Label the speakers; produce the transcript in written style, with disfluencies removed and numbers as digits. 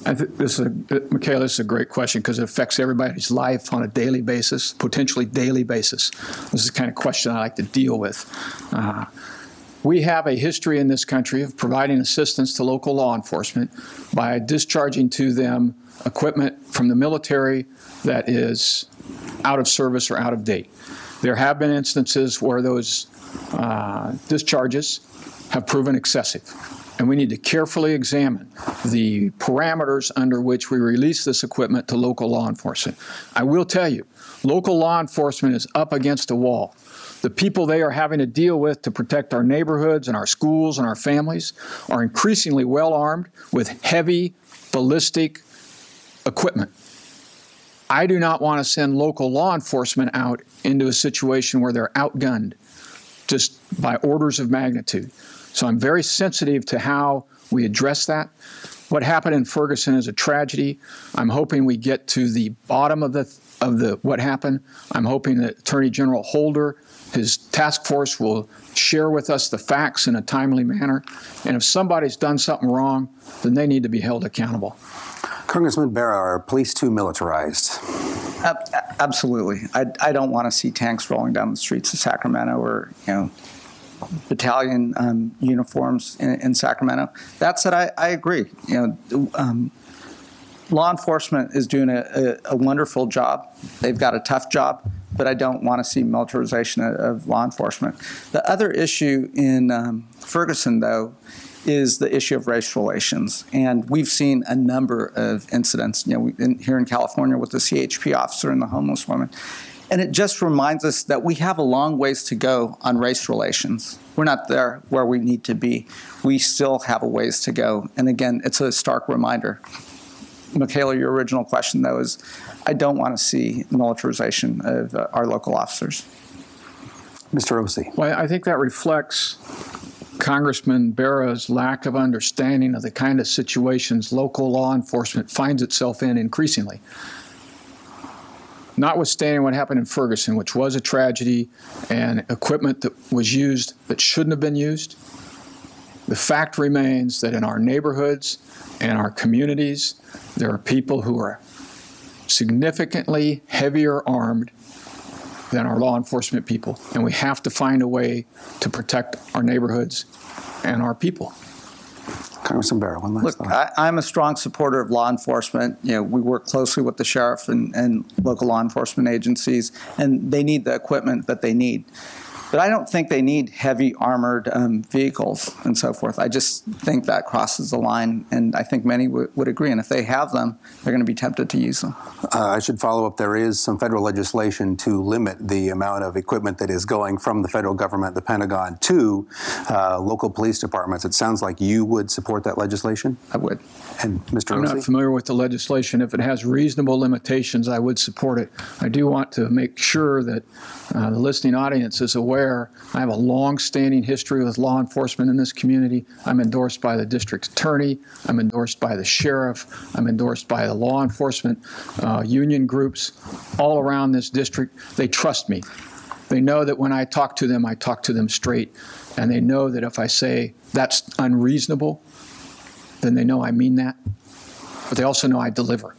Speaker 1: I think Michaela, this is a great question because it affects everybody's life on a daily basis, potentially daily basis. This is the kind of question I like to deal with. We have a history in this country of providing assistance to local law enforcement by discharging to them equipment from the military that is out of service or out of date. There have been instances where those discharges have proven excessive. And we need to carefully examine the parameters under which we release this equipment to local law enforcement. I will tell you, local law enforcement is up against a wall. The people they are having to deal with to protect our neighborhoods and our schools and our families are increasingly well armed with heavy ballistic equipment. I do not want to send local law enforcement out into a situation where they're outgunned just by orders of magnitude. So I'm very sensitive to how we address that. What happened in Ferguson is a tragedy. I'm hoping we get to the bottom of what happened. I'm hoping that Attorney General Holder, his task force, will share with us the facts in a timely manner. And if somebody's done something wrong, then they need to be held accountable.
Speaker 2: Congressman Bera, are police too militarized?
Speaker 3: Absolutely. I don't want to see tanks rolling down the streets of Sacramento or, battalion uniforms in Sacramento. That said, I agree. Law enforcement is doing a wonderful job. They've got a tough job, but I don't want to see militarization of law enforcement. The other issue in Ferguson, though, is the issue of race relations. And we've seen a number of incidents, here in California with the CHP officer and the homeless woman. And it just reminds us that we have a long ways to go on race relations. We're not there where we need to be. We still have a ways to go. And again, it's a stark reminder. Michaela, your original question, though, is I don't want to see militarization of our local officers.
Speaker 2: Mr. Ose.
Speaker 1: Well, I think that reflects Congressman Bera's lack of understanding of the kind of situations local law enforcement finds itself in increasingly. Notwithstanding what happened in Ferguson, which was a tragedy, and equipment that was used that shouldn't have been used, the fact remains that in our neighborhoods and our communities, there are people who are significantly heavier armed than our law enforcement people, and we have to find a way to protect our neighborhoods and our people.
Speaker 2: Congressman Bera, one last thought.
Speaker 3: I'm a strong supporter of law enforcement. We work closely with the sheriff and local law enforcement agencies, and they need the equipment that they need. But I don't think they need heavy armored vehicles and so forth. I just think that crosses the line, and I think many would agree. And if they have them, they're going to be tempted to use them.
Speaker 2: I should follow up. There is some federal legislation to limit the amount of equipment that is going from the federal government, the Pentagon, to local police departments. It sounds like you would support that legislation?
Speaker 3: I would.
Speaker 2: And Mr.
Speaker 1: I'm not familiar with the legislation. If it has reasonable limitations, I would support it. I do want to make sure that the listening audience is aware I have a long-standing history with law enforcement in this community. I'm endorsed by the district attorney. I'm endorsed by the sheriff. I'm endorsed by the law enforcement union groups all around this district. They trust me. They know that when I talk to them straight, and they know that if I say that's unreasonable, then they know I mean that. But they also know I deliver.